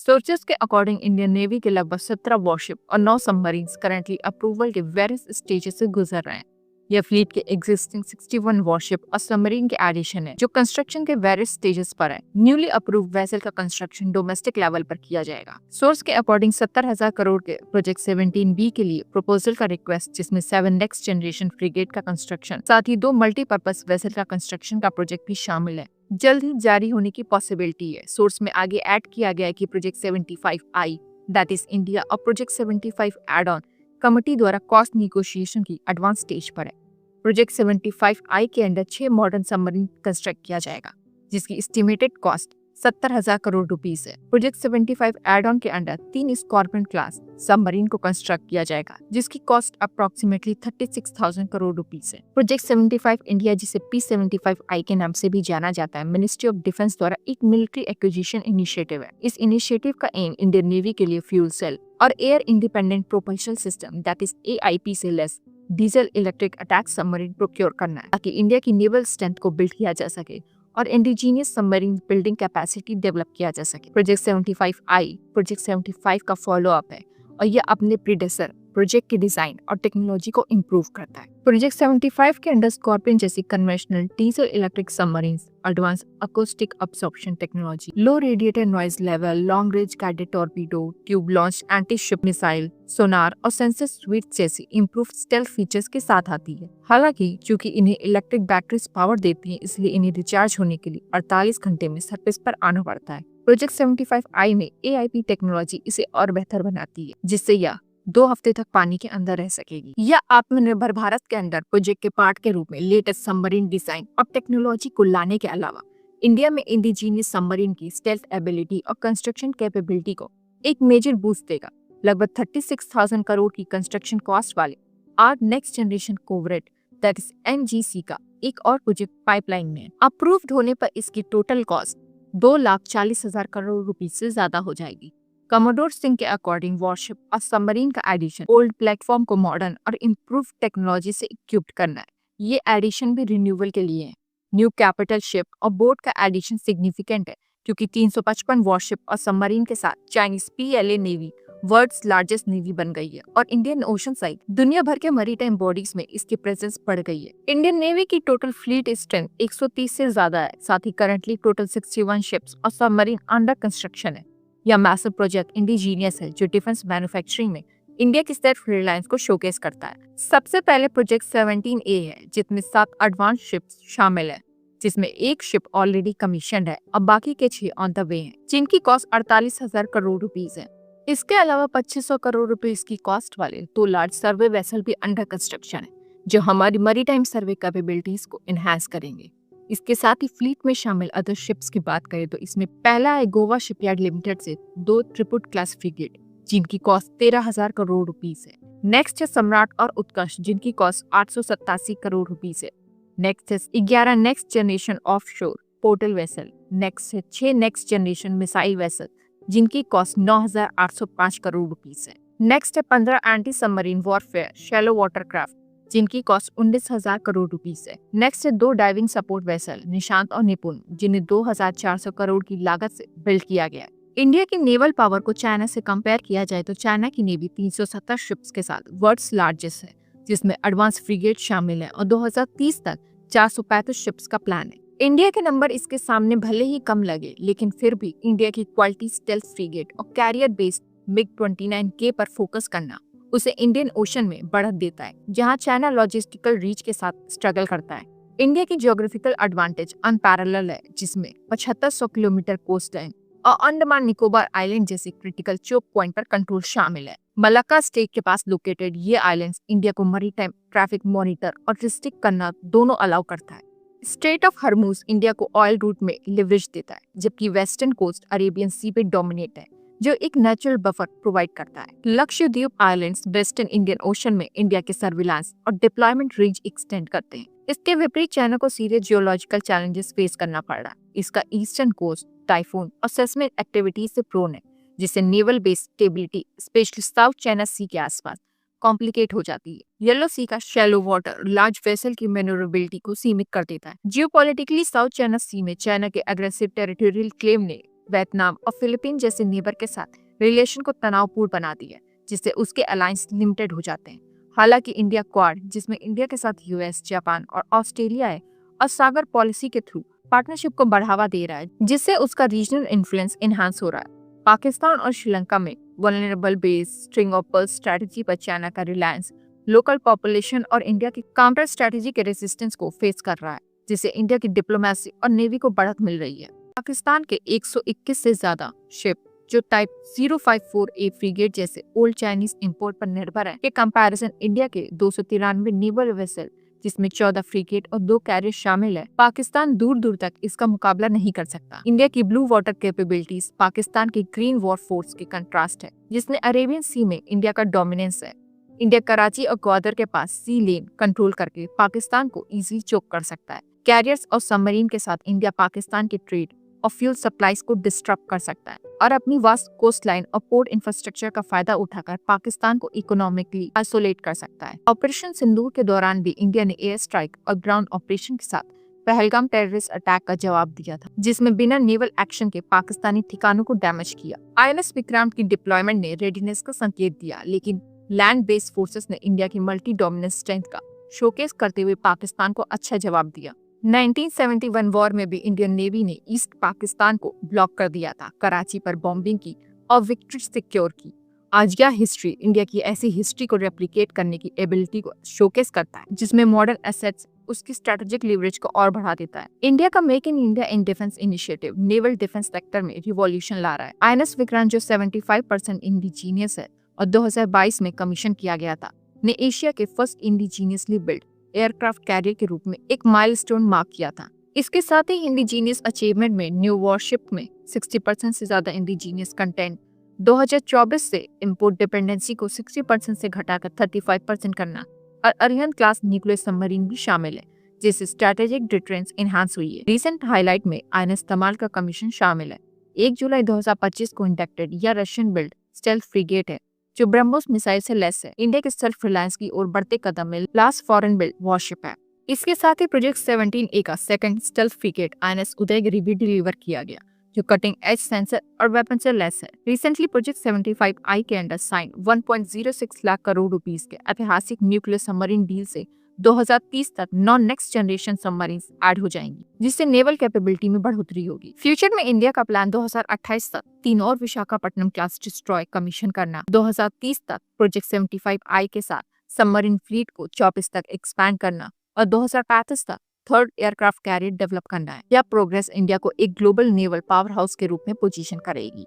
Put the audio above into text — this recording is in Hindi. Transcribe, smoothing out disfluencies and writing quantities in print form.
सोर्सेज के अकॉर्डिंग इंडियन नेवी के लगभग 17 वॉरशिप और 9 सबमरीन्स करंटली अप्रूवल के वेरियस स्टेजेस से गुजर रहे हैं। यह फ्लीट के एग्जिस्टिंग 61 वॉरशिप और सबमरीन के एडिशन है जो कंस्ट्रक्शन के वेरियस स्टेजेस पर है। न्यूली अप्रूव्ड वेसल का कंस्ट्रक्शन डोमेस्टिक लेवल पर किया जाएगा। सोर्स के अकॉर्डिंग 70,000 करोड़ के प्रोजेक्ट 17B के लिए प्रपोजल का रिक्वेस्ट, जिसमें 7 नेक्स्ट जनरेशन फ्रिगेट का कंस्ट्रक्शन साथ ही 2 मल्टीपर्पज वेसल का कंस्ट्रक्शन का प्रोजेक्ट भी शामिल है, जल्द ही जारी होने की पॉसिबिलिटी है। सोर्स में आगे ऐड किया गया है कि project 75I that is India और प्रोजेक्ट 75 एड ऑन कमिटी द्वारा कॉस्ट निगोशिएशन की एडवांस स्टेज पर है। प्रोजेक्ट 75I के अंडर 6 मॉडर्न सबमरीन कंस्ट्रक्ट किया जाएगा जिसकी एस्टिमेटेड कॉस्ट 70,000 करोड़ रुपीस है। प्रोजेक्ट 75 एड ऑन के अंडर 3 स्कॉर्पियन क्लास सबमरीन को कंस्ट्रक्ट किया जाएगा जिसकी कॉस्ट अप्रोक्सीमेटली 36,000 करोड़ रुपीस है। प्रोजेक्ट 75 इंडिया, जिसे P75I के नाम से भी जाना जाता है, मिनिस्ट्री ऑफ डिफेंस द्वारा एक मिलिट्री एक्विजिशन इनिशिएटिव है। इस इनिशिएटिव का एम इंडियन नेवी के लिए फ्यूल सेल और air independent propulsion system that is AIP से less diesel electric attack submarine procure करना है ताकि इंडिया की नेवल स्ट्रेंथ को बिल्ड किया जा सके और indigenous submarine building capacity develop किया जा सके। प्रोजेक्ट 75I प्रोजेक्ट 75 का फॉलोअप है और यह अपने प्रीडेसर प्रोजेक्ट की डिजाइन और टेक्नोलॉजी को इम्प्रूव करता है। प्रोजेक्ट 75 के अंडर स्कॉर्पियन जैसी conventional diesel electric submarines, advance acoustic absorption technology, low radiator noise level, long range guided torpedo, tube launch anti ship missile, sonar और सेंसर स्वीट जैसी इम्प्रूव स्टेल्थ फीचर्स के साथ आती है। हालांकि चूंकि इन्हें इलेक्ट्रिक बैटरीज पावर देती हैं, इसलिए इन्हें रिचार्ज होने के लिए 48 घंटे में सरफेस पर आना पड़ता है। प्रोजेक्ट 75I में AIP टेक्नोलॉजी इसे और बेहतर बनाती है, जिससे यह 2 हफ्ते तक पानी के अंदर रह सकेगी। यह आत्मनिर्भर भारत के अंदर प्रोजेक्ट के पार्ट के रूप में लेटेस्ट सबमरीन डिजाइन और टेक्नोलॉजी को लाने के अलावा इंडिया में इंडिजीनियस सबमरीन की स्टेल्थ एबिलिटी और कंस्ट्रक्शन कैपेबिलिटी को एक मेजर बूस्ट देगा। लगभग 36,000 करोड़ की कंस्ट्रक्शन कॉस्ट वाले 8 next generation corvette that is NGC का एक और प्रोजेक्ट पाइपलाइन में है। अप्रूव्ड होने पर इसकी टोटल कॉस्ट 2,40,000 करोड़ रुपीस से ज्यादा हो जाएगी। कमोडोर सिंह के अकॉर्डिंग वॉरशिप और सबमरीन का एडिशन ओल्ड प्लेटफॉर्म को मॉडर्न और इम्प्रूव टेक्नोलॉजी से इक्विप्ड करना है। ये एडिशन भी रिन्यूअल के लिए है। न्यू कैपिटल शिप और बोट का एडिशन सिग्निफिकेंट है क्योंकि 355 वॉरशिप और सबमरीन के साथ Chinese PLA navy world's largest navy बन गई है और इंडियन ओशन साइड दुनिया भर के मरीटाइम बॉडीज में इसकी प्रेजेंस बढ़ गई है। इंडियन नेवी की टोटल फ्लीट स्ट्रेंथ 130 से ज्यादा है। साथ ही करंटली टोटल 61 शिप्स और सबमरीन अंडर कंस्ट्रक्शन है। यह मैसिव प्रोजेक्ट इंडिजीनियस है जो डिफेंस मैन्युफैक्चरिंग में इंडिया की सेल्फ रिलायंस को शोकेस करता है। सबसे पहले प्रोजेक्ट 17A है जिसमें 7 एडवांस शिप्स शामिल है, जिसमें एक शिप ऑलरेडी कमीशन्ड है और बाकी के 6 ऑन द वे हैं, जिनकी कॉस्ट 48,000 करोड़ रुपीस है। इसके अलावा 2500 करोड़ रुपीस की कॉस्ट वाले 2 लार्ज सर्वे वेसल भी अंडर कंस्ट्रक्शन है जो हमारी मैरीटाइम सर्वे कैपेबिलिटीज को एनहांस करेंगे। इसके साथ ही फ्लीट में शामिल अदर शिप्स की बात करें तो इसमें पहला है गोवा शिपयार्ड लिमिटेड से 2 ट्रिपुट क्लास फ्रिगेट जिनकी कॉस्ट 13,000 करोड़ रुपीस है। नेक्स्ट है सम्राट और उत्कर्ष जिनकी कॉस्ट 887 करोड़ रुपीस है। नेक्स्ट है 11 नेक्स्ट जनरेशन ऑफ शोर पोर्टल वेसल। नेक्स्ट है 6 नेक्स्ट जनरेशन मिसाइल वेसल जिनकी कॉस्ट 9,805 करोड़ रुपीस है। नेक्स्ट है 15 anti submarine warfare shallow water craft जिनकी कॉस्ट 19,000 करोड़ रुपीस है। नेक्स्ट है 2 डाइविंग सपोर्ट वेसल निशांत और निपुण जिन्हें 2,400 करोड़ की लागत से बिल्ड किया गया है। इंडिया की नेवल पावर को चाइना से कंपेयर किया जाए तो चाइना की नेवी 370 शिप्स के साथ वर्ल्ड्स लार्जेस्ट है जिसमें एडवांस फ्रिगेट शामिल है और 2030 तक 435 शिप्स का प्लान है। इंडिया के नंबर इसके सामने भले ही कम लगे लेकिन फिर भी इंडिया की क्वालिटी स्टेल्थ फ्रिगेट और कैरियर बेस्ड MiG-29K पर फोकस करना उसे इंडियन ओशन में बढ़त देता है जहां चाइना लॉजिस्टिकल रीच के साथ स्ट्रगल करता है। इंडिया की ज्योग्राफिकल एडवांटेज अनपैरेलल है जिसमें 7500 किलोमीटर कोस्ट लाइन और अंडमान निकोबार आइलैंड जैसे क्रिटिकल चोक पॉइंट पर कंट्रोल शामिल है। मलाक्का स्टेट के पास लोकेटेड ये आइलैंड्स इंडिया को मैरीटाइम ट्रैफिक मॉनिटर और रिस्ट्रिक्ट करना दोनों अलाउ करता है। स्ट्रेट ऑफ हर्मुज इंडिया को ऑयल रूट में लिवरेज देता है जबकि वेस्टर्न कोस्ट अरेबियन सी पे डोमिनेट है जो एक नेचुरल बफर प्रोवाइड करता है। Lakshadweep islands western Indian ocean में इंडिया के सर्विलांस और डिप्लॉयमेंट रेंज एक्सटेंड करते हैं। इसके विपरीत चाइना को सीरियस जियोलॉजिकल चैलेंजेस फेस करना पड़ रहा है। इसका ईस्टर्न कोस्ट टाइफून और सेस्मिक एक्टिविटीज से प्रोन है जिससे naval base stability specially South China Sea के आसपास कॉम्प्लिकेट हो जाती है। येलो सी का शैलो वाटर लार्ज वेसल की मैन्यूवरेबिलिटी को सीमित कर देता है। जियोपॉलिटिकली साउथ चाइना सी में चाइना के एग्रेसिव टेरिटोरियल क्लेम ने वियतनाम और फिलीपीन जैसे नेबर के साथ रिलेशन को तनावपूर्ण बनाती है, जिससे उसके अलायंस लिमिटेड हो जाते हैं। हालांकि इंडिया क्वाड, जिसमें इंडिया के साथ यूएस, जापान और ऑस्ट्रेलिया है, और सागर पॉलिसी के थ्रू पार्टनरशिप को बढ़ावा दे रहा है, जिससे उसका रीजनल इन्फ्लुएंस इनहांस हो रहा है। पाकिस्तान और श्रीलंका में vulnerable base string of pearls strategy पर चाइना का रिलायंस लोकल पॉपुलेशन और इंडिया की काउंटर स्ट्रेटजी के रेजिस्टेंस को फेस कर रहा है, जिससे इंडिया की डिप्लोमेसी और नेवी को बढ़त मिल रही है। पाकिस्तान के 121 से ज्यादा शिप जो टाइप 054A फ्रिगेट जैसे ओल्ड चाइनीज इंपोर्ट पर निर्भर है, के कंपैरिजन इंडिया के 293 नेवल वेसल, जिसमें 14 फ्रिगेट और 2 कैरियर शामिल है, पाकिस्तान दूर दूर तक इसका मुकाबला नहीं कर सकता। इंडिया की ब्लू वाटर कैपेबिलिटीज पाकिस्तान की ग्रीन वॉर फोर्स के कंट्रास्ट है, जिसमें अरेबियन सी में इंडिया का डोमिनेंस है। इंडिया कराची और ग्वादर के पास सी लेन कंट्रोल करके पाकिस्तान को इजीली चोक कर सकता है। कैरियर्स और सबमरीन के साथ इंडिया पाकिस्तान के ट्रेड और फ्यूल सप्लाईज को डिस्टर्ब कर सकता है और अपनी वास्ट कोस्ट लाइन और पोर्ट इंफ्रास्ट्रक्चर का फायदा उठाकर पाकिस्तान को इकोनॉमिकली आइसोलेट कर सकता है। ऑपरेशन सिंदूर के दौरान भी इंडिया ने एयर स्ट्राइक और ग्राउंड ऑपरेशन के साथ पहलगाम टेररिस्ट अटैक का जवाब दिया था, जिसमें बिना नेवल एक्शन के पाकिस्तानी ठिकानों को डैमेज किया। INS विक्रांत की डिप्लॉयमेंट ने रेडीनेस का संकेत दिया, लेकिन लैंड बेस्ड फोर्सेस ने इंडिया की मल्टी डोमिनेंस स्ट्रेंथ का शोकेस करते हुए पाकिस्तान को अच्छा जवाब दिया। 1971 वॉर में भी इंडियन नेवी ने ईस्ट पाकिस्तान को ब्लॉक कर दिया था, कराची पर बॉम्बिंग की और विक्ट्री सिक्योर की। आज यह हिस्ट्री इंडिया की ऐसी हिस्ट्री को रेप्लिकेट करने की एबिलिटी को शोकेस करता है, जिसमें मॉडर्न एसेट्स उसकी स्ट्रेटेजिक लीवरेज को और बढ़ा देता है। इंडिया का make in India in defence initiative naval defence sector में रिवॉल्यूशन ला रहा है। INS विक्रांत जो 75% इंडिजीनियस है और 2022 में कमीशन किया गया था, ने एशिया के first indigenously build aircraft carrier के रूप में एक माइलस्टोन मार्क किया था। इसके साथ ही इंडिजीनियस अचीवमेंट में न्यू वॉरशिप में 60% से ज्यादा इंडिजीनियस कंटेंट, 2024 से इंपोर्ट डिपेंडेंसी को 60% से घटाकर 35% करना और अरिहंत क्लास न्यूक्लियर सबमरीन भी शामिल है, जिससे स्ट्रेटेजिक डिफरेंस एनहांस हुई है। रिसेंट हाईलाइट में INS तमाल का कमीशन शामिल है। 1 जुलाई 2025 को इंडक्टेड या रशियन बिल्ड स्टेल्थ फ्रिगेट है, जो ब्रह्मोस मिसाइल से लेस है। इंडिया के सेल्फ रिलायंस की ओर बढ़ते कदम में लास्ट फॉरेन बिल्ड वॉरशिप है। इसके साथ ही प्रोजेक्ट 17A का second stealth frigate INS Udaygiri भी डिलीवर किया गया, जो कटिंग एज सेंसर और वेपन से लेस है। रिसेंटली प्रोजेक्ट 75I के under sign 1.06 lakh crore rupees के ऐतिहासिक न्यूक्लियर सबमरीन डील से 2030 तक non next generation submarine add हो जाएंगी, जिससे नेवल कैपेबिलिटी में बढ़ोतरी होगी। फ्यूचर में इंडिया का प्लान 2028 तक 3 और विशाखापट्टनम क्लास डिस्ट्रॉय कमीशन करना, 2030 तक प्रोजेक्ट 75I के साथ सबमरीन फ्लीट को 24 तक एक्सपैंड करना और 2035 तक थर्ड एयरक्राफ्ट कैरियर डेवलप करना है। यह प्रोग्रेस इंडिया को एक ग्लोबल नेवल पावर हाउस के रूप में पोजीशन करेगी।